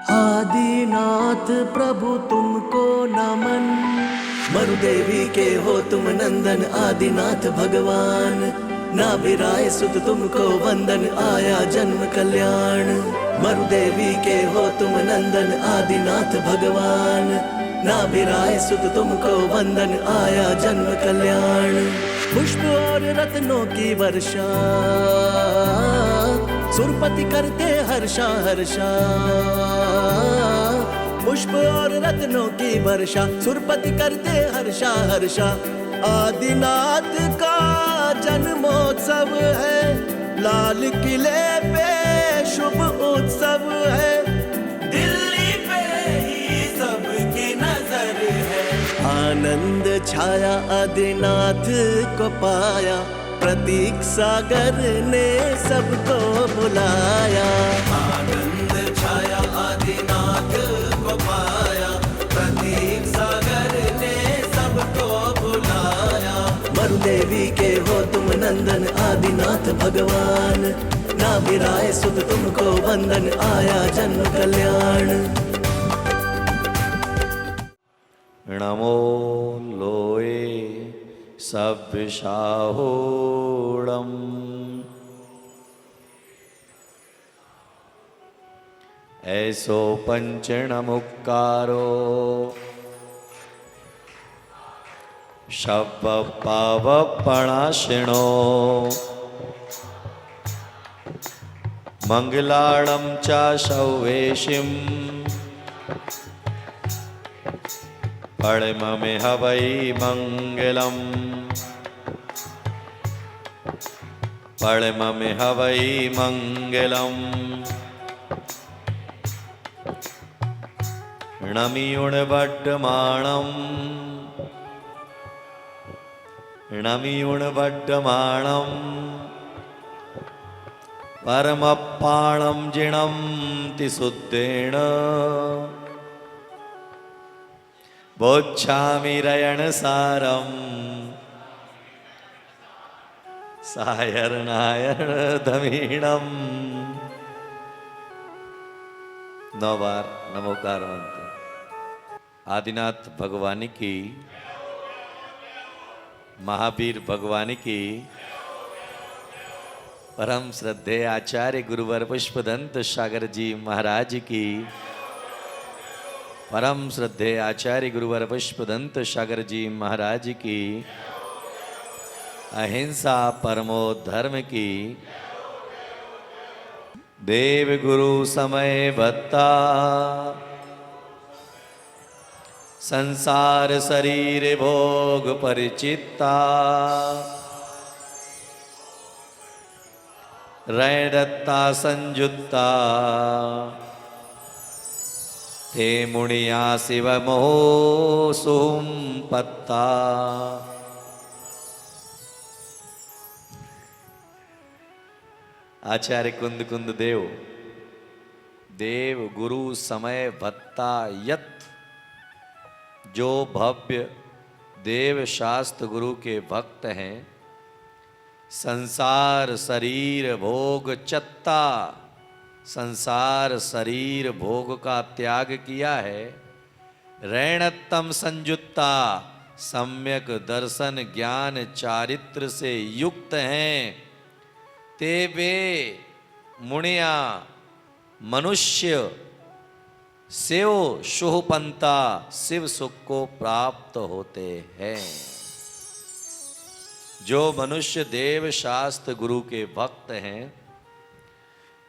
आदिनाथ प्रभु तुमको नमन। मरुदेवी के हो तुम नंदन आदिनाथ भगवान। नाभिराय सुत तुमको वंदन आया जन्म कल्याण। मरुदेवी के हो तुम नंदन आदिनाथ भगवान। नाभिराय सुत तुमको वंदन आया जन्म कल्याण। पुष्प और रत्नों की वर्षा सुरपति करते हर्षा हर्षा। पुष्प और रत्नों की वर्षा सुरपति करते हर्षा हर्षा। आदिनाथ का जन्मोत्सव है, लाल किले पे शुभ उत्सव है। दिल्ली पे ही सबकी नजर है। आनंद छाया आदिनाथ को पाया, प्रतीक सागर ने सबको बुलाया। आनंद छाया आदिनाथ को पाया, प्रतीक सागर ने सबको बुलाया। मरुदेवी के हो तुम नंदन आदिनाथ भगवान। नाभिराय सुत तुमको वंदन आया जन्म कल्याण। नमो लोए सभ्यसाहोणम्। ऐसो पंचणमुक्कारो शब्द पावपणाशिणो। मंगलाणं च शौवेशिं पड़ममेह वै मंगलम्। पड़ममेह वै मंगलम्। नमियुणवड्डमाणम् नमियुणवड्डमाणम् परमप्पाणं जिणं तिसुद्धेन। बोच्छामि रयणसारं सायरनायणधमीणम्। 9 बार नमोकार मंत्र। आदिनाथ भगवान की, महावीर भगवान की, परम श्रद्धेय आचार्य गुरुवर पुष्पदंत सागर जी महाराज की, परम श्रद्धेय आचार्य गुरुवर पुष्पदंत सागर जी महाराज की, अहिंसा परमो धर्म की, देव गुरु समय भत्ता, संसार शरीर भोग परिचिता, रैदत्ता संयुक्ता, ते मुनिया शिव मोह सोम पत्ता। आचार्य कुंद कुंद देव, देव गुरु समय भत्ता यत। जो भव्य देव शास्त्र गुरु के भक्त हैं, संसार शरीर भोग चत्ता, संसार शरीर भोग का त्याग किया है। रैणत्तम संयुक्ता, सम्यक दर्शन ज्ञान चारित्र से युक्त हैं। ते वे मुनिया मनुष्य शिव शुभपंता शिव सुख को प्राप्त होते हैं। जो मनुष्य देव शास्त्र गुरु के भक्त हैं,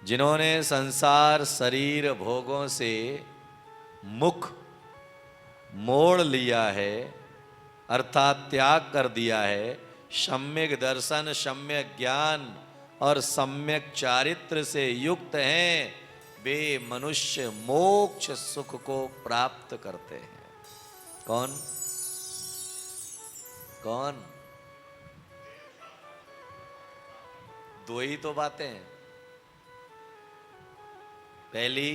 जिन्होंने संसार शरीर भोगों से मुख मोड़ लिया है, अर्थात त्याग कर दिया है, सम्यक दर्शन सम्यक ज्ञान और सम्यक चारित्र से युक्त हैं, वे मनुष्य मोक्ष सुख को प्राप्त करते हैं। कौन कौन? दो ही तो बातें हैं। पहली,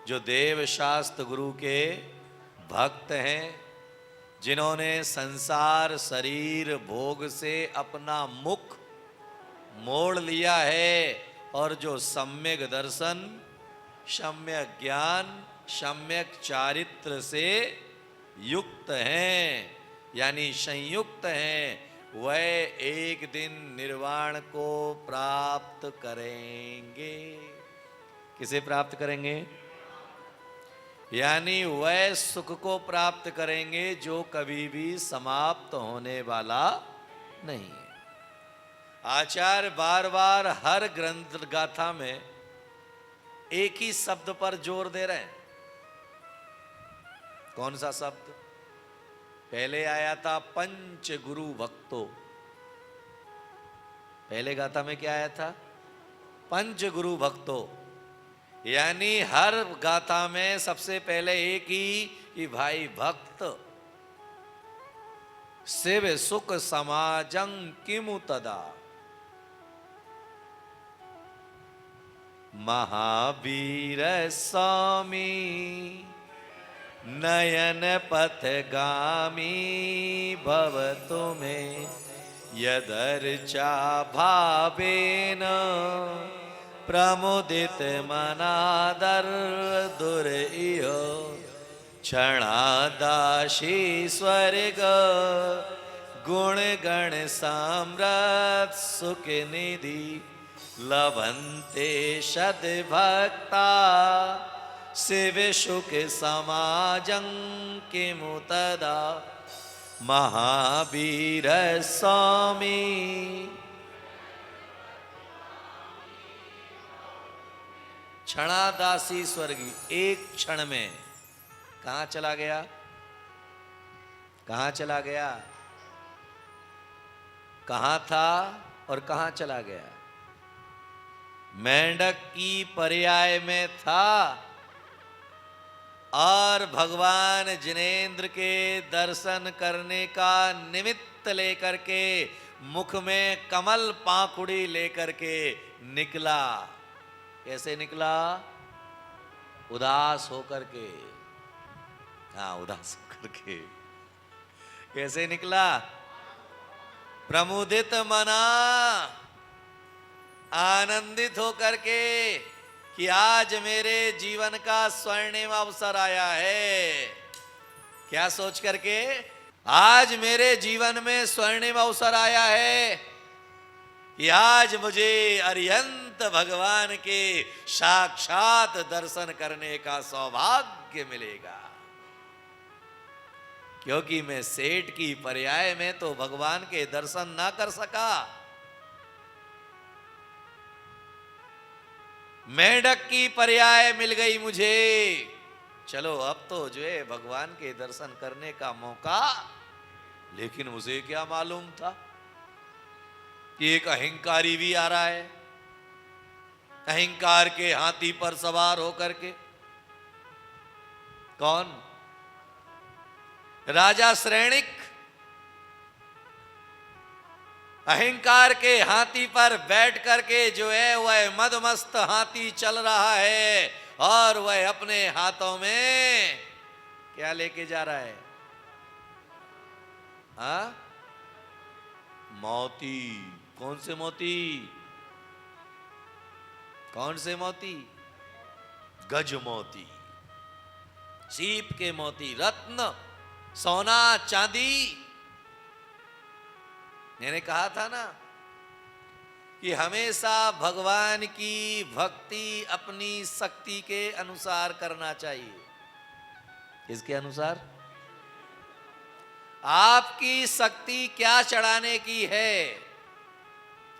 जो देव शास्त्र गुरु के भक्त हैं, जिन्होंने संसार शरीर भोग से अपना मुख मोड़ लिया है और जो सम्यक दर्शन सम्यक ज्ञान, सम्यक चारित्र से युक्त हैं, यानी संयुक्त हैं, वह एक दिन निर्वाण को प्राप्त करेंगे। किसे प्राप्त करेंगे? यानी वह सुख को प्राप्त करेंगे जो कभी भी समाप्त होने वाला नहीं है। आचार्य बार बार हर ग्रंथ गाथा में एक ही शब्द पर जोर दे रहे हैं। कौन सा शब्द? पहले आया था पंच गुरु भक्तो। पहले गाथा में क्या आया था? पंच गुरु भक्तो। यानी हर गाथा में सबसे पहले एक ही कि भाई भक्त शिव सुख समाजं किमु तदा। महावीर स्वामी नयन पथगामी भवतु मे यदर्चा भावेन प्रमुदित मनादर दुर्यो क्षणादाशी स्वर्ग गुण गण साम्राट सुख निधि लभन्ते सद्भक्ता शिव सुख समाजं किमु तदा। महावीर स्वामी क्षणादासी स्वर्गी, एक क्षण में कहां चला गया? कहां चला गया? कहां था और कहां चला गया? मेंढक की पर्याय में था और भगवान जिनेंद्र के दर्शन करने का निमित्त लेकर के मुख में कमल पाखुड़ी लेकर के निकला। कैसे निकला? उदास होकर के। हाँ, उदास होकर के। कैसे निकला? प्रमुदित मना, आनंदित होकर के कि आज मेरे जीवन का स्वर्णिम अवसर आया है। क्या सोच करके? आज मेरे जीवन में स्वर्णिम अवसर आया है कि आज मुझे अरिहंत भगवान के साक्षात दर्शन करने का सौभाग्य मिलेगा। क्योंकि मैं सेठ की पर्याय में तो भगवान के दर्शन ना कर सका। मेंढक की पर्याय मिल गई मुझे। चलो अब तो जो है भगवान के दर्शन करने का मौका। लेकिन मुझे क्या मालूम था कि एक अहंकारी भी आ रहा है, अहंकार के हाथी पर सवार होकर के। कौन? राजा श्रेणिक अहंकार के हाथी पर बैठ करके जो है वह मदमस्त हाथी चल रहा है और वह अपने हाथों में क्या लेके जा रहा है? हाँ, मोती। कौन से मोती? कौन से मोती? गज मोती, सीप के मोती, रत्न, सोना, चांदी। मैंने कहा था ना कि हमेशा भगवान की भक्ति अपनी शक्ति के अनुसार करना चाहिए। किसके अनुसार? आपकी शक्ति क्या चढ़ाने की है?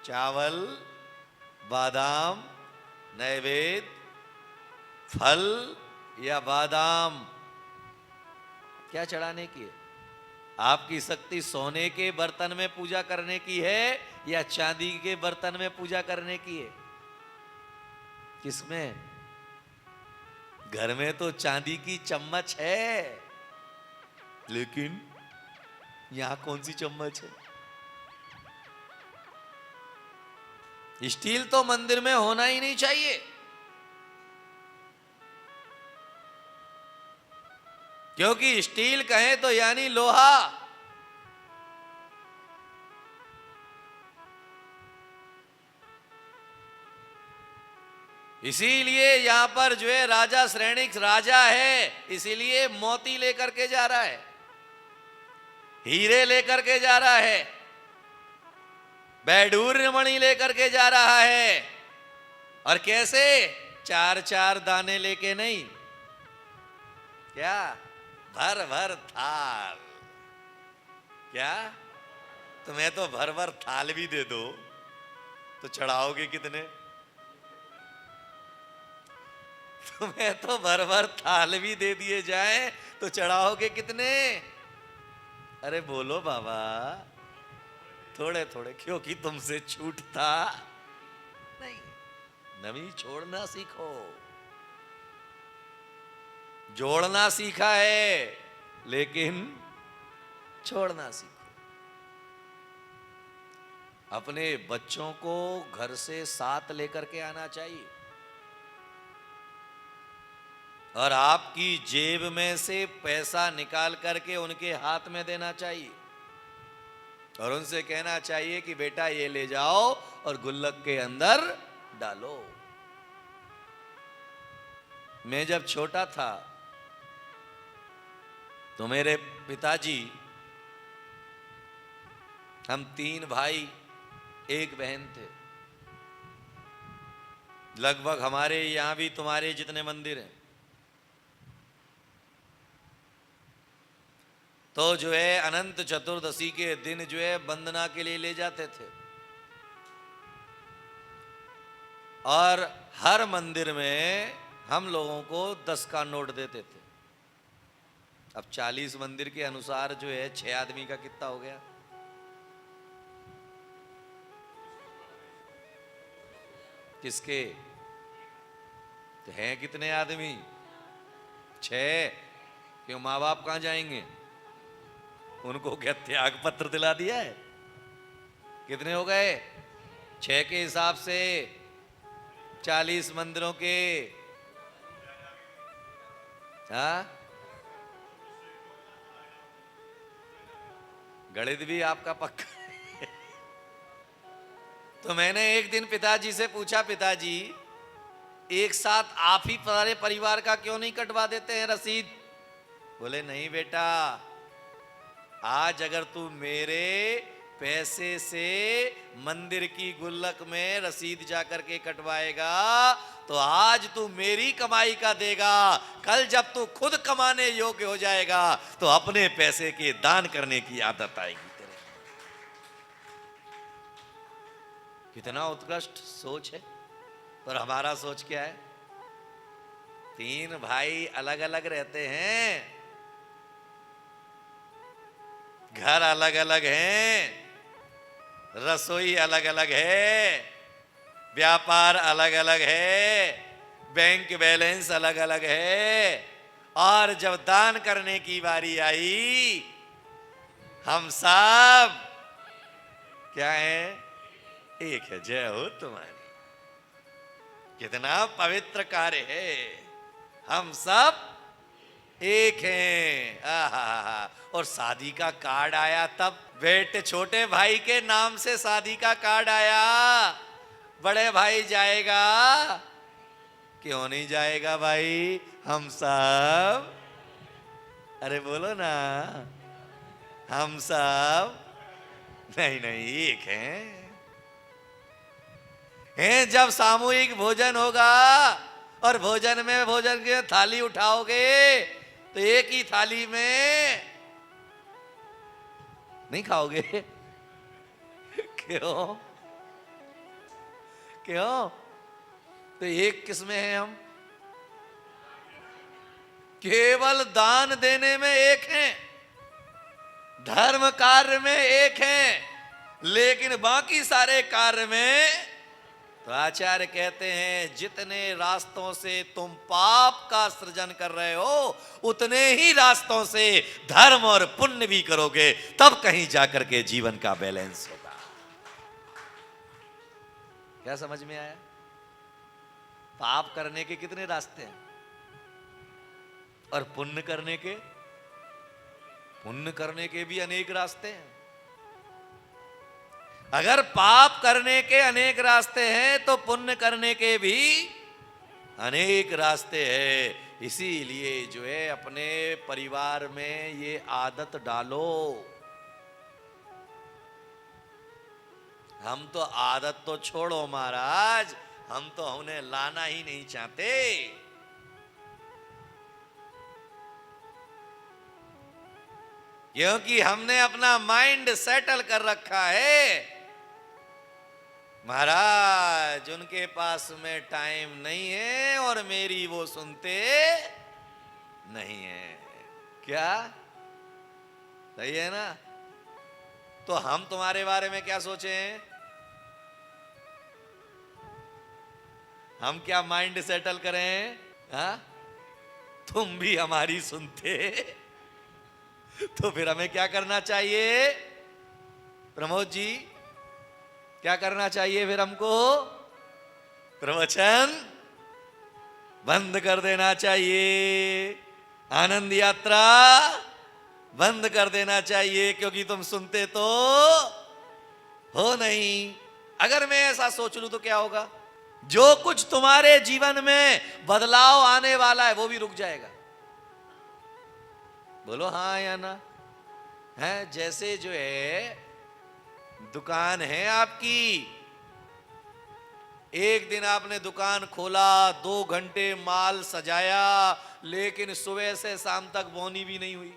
चावल, बादाम, नैवेद्य, फल या बादाम क्या चढ़ाने की है? आपकी शक्ति सोने के बर्तन में पूजा करने की है या चांदी के बर्तन में पूजा करने की है? किसमें? घर में तो चांदी की चम्मच है, लेकिन यहां कौन सी चम्मच है? स्टील तो मंदिर में होना ही नहीं चाहिए। क्योंकि स्टील कहें तो यानी लोहा। इसीलिए यहां पर जो है राजा श्रेणिक राजा है, इसीलिए मोती लेकर के जा रहा है, हीरे लेकर के जा रहा है, बैडूर्य मणि लेकर के जा रहा है। और कैसे? 4-4 दाने लेके नहीं, क्या? भर भर थाल। क्या? तुम्हें तो भर भर थाल भी दे दो तो चढ़ाओगे कितने? तुम्हें तो भर भर थाल भी दे दिए जाए तो चढ़ाओगे कितने? अरे बोलो बाबा, थोड़े थोड़े, क्योंकि तुमसे छूटता नहीं। नमी छोड़ना सीखो, जोड़ना सीखा है लेकिन छोड़ना सीखो। अपने बच्चों को घर से साथ लेकर के आना चाहिए और आपकी जेब में से पैसा निकाल करके उनके हाथ में देना चाहिए और उनसे कहना चाहिए कि बेटा ये ले जाओ और गुल्लक के अंदर डालो। मैं जब छोटा था तो मेरे पिताजी, हम 3 भाई 1 बहन थे। लगभग हमारे यहां भी तुम्हारे जितने मंदिर हैं, तो जो है अनंत चतुर्दशी के दिन जो है वंदना के लिए ले जाते थे और हर मंदिर में हम लोगों को 10 का नोट देते थे। अब 40 मंदिर के अनुसार जो है 6 आदमी का कितना हो गया? किसके? तो हैं कितने आदमी? 6। क्यों माँ बाप कहां जाएंगे? उनको क्या त्याग पत्र दिला दिया है? कितने हो गए? 6 के हिसाब से 40 मंदिरों के, हाँ? गणित भी आपका पक्का है। तो मैंने एक दिन पिताजी से पूछा, पिताजी एक साथ आप ही सारे परिवार का क्यों नहीं कटवा देते हैं रसीद? बोले नहीं बेटा, आज अगर तू मेरे पैसे से मंदिर की गुल्लक में रसीद जाकर के कटवाएगा तो आज तू मेरी कमाई का देगा, कल जब तू खुद कमाने योग्य हो जाएगा तो अपने पैसे के दान करने की आदत आएगी तेरे। कितना उत्कृष्ट सोच है। पर हमारा सोच क्या है? 3 भाई अलग अलग रहते हैं, घर अलग अलग हैं, रसोई अलग अलग है, व्यापार अलग अलग है, बैंक बैलेंस अलग अलग है, और जब दान करने की बारी आई हम सब क्या है? एक है। जय हो तुम्हारी। कितना पवित्र कार्य है। हम सब एक हैं। आहा। और शादी का कार्ड आया तब बेटे, छोटे भाई के नाम से शादी का कार्ड आया, बड़े भाई जाएगा? क्यों नहीं जाएगा भाई? हम सब, अरे बोलो ना, हम सब नहीं नहीं एक हैं। जब सामूहिक भोजन होगा और भोजन में भोजन की थाली उठाओगे तो एक ही थाली में नहीं खाओगे। क्यों? क्यों? तो एक किस्में हैं हम, केवल दान देने में एक हैं, धर्म कार्य में एक हैं, लेकिन बाकी सारे कार्य में तो आचार्य कहते हैं जितने रास्तों से तुम पाप का सृजन कर रहे हो उतने ही रास्तों से धर्म और पुण्य भी करोगे, तब कहीं जाकर के जीवन का बैलेंस होगा। क्या समझ में आया? पाप करने के कितने रास्ते हैं और पुण्य करने के भी अनेक रास्ते हैं। अगर पाप करने के अनेक रास्ते हैं तो पुण्य करने के भी अनेक रास्ते हैं। इसीलिए जो है अपने परिवार में ये आदत डालो। हम तो आदत तो छोड़ो महाराज, हम तो उन्हें लाना ही नहीं चाहते। क्योंकि हमने अपना माइंड सेटल कर रखा है महाराज, उनके पास में टाइम नहीं है और मेरी वो सुनते नहीं है। क्या सही है ना? तो हम तुम्हारे बारे में क्या सोचे हैं? हम क्या माइंड सेटल करें? हाँ, तुम भी हमारी सुनते तो फिर हमें क्या करना चाहिए प्रमोद जी? क्या करना चाहिए फिर हमको? प्रवचन बंद कर देना चाहिए, आनंद यात्रा बंद कर देना चाहिए, क्योंकि तुम सुनते तो हो नहीं। अगर मैं ऐसा सोच लूं तो क्या होगा? जो कुछ तुम्हारे जीवन में बदलाव आने वाला है वो भी रुक जाएगा। बोलो हाँ या ना? है जैसे जो है दुकान है आपकी, एक दिन आपने दुकान खोला, 2 घंटे माल सजाया, लेकिन सुबह से शाम तक बोनी भी नहीं हुई।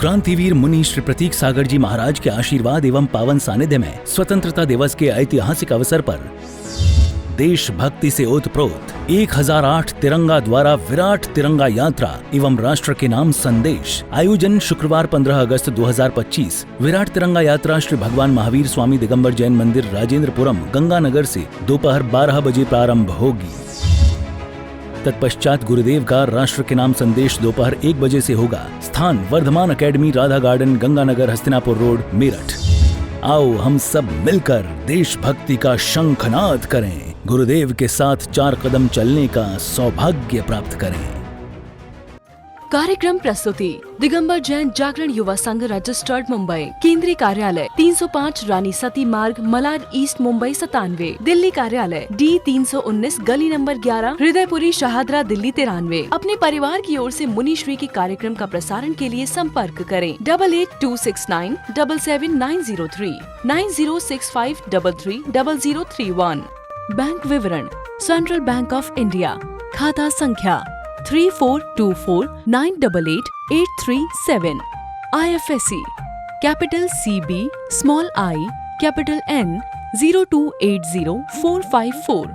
क्रांतिवीर मुनि श्री प्रतीक सागर जी महाराज के आशीर्वाद एवं पावन सानिध्य में स्वतंत्रता दिवस के ऐतिहासिक अवसर पर देशभक्ति से ओतप्रोत 1008 तिरंगा द्वारा विराट तिरंगा यात्रा एवं राष्ट्र के नाम संदेश आयोजन शुक्रवार 15 अगस्त 2025 विराट तिरंगा यात्रा श्री भगवान महावीर स्वामी दिगंबर जैन मंदिर राजेंद्रपुरम गंगानगर से दोपहर 12 बजे प्रारंभ होगी। तत्पश्चात गुरुदेव का राष्ट्र के नाम संदेश दोपहर 1 बजे से होगा। स्थान Vardhman Academy, Radha Garden, Ganganagar, Hastinapur Road, Meerut. आओ हम सब मिलकर देशभक्ति का शंखनाद करें, गुरुदेव के साथ 4 कदम चलने का सौभाग्य प्राप्त करें। कार्यक्रम प्रस्तुति दिगंबर जैन जागरण युवा संघ रजिस्टर्ड मुंबई, केंद्रीय कार्यालय 305 रानी सती मार्ग, मलाड ईस्ट, मुंबई 97। दिल्ली कार्यालय D319 गली नंबर 11, हृदयपुरी, शाहदरा, दिल्ली 93। अपने परिवार की ओर से मुनिश्री के कार्यक्रम का प्रसारण के लिए संपर्क करें 882697 77903 9065330031। बैंक विवरण सेंट्रल बैंक ऑफ इंडिया, खाता संख्या 3424988837। IFSC capital CB, small I, capital N 0280454।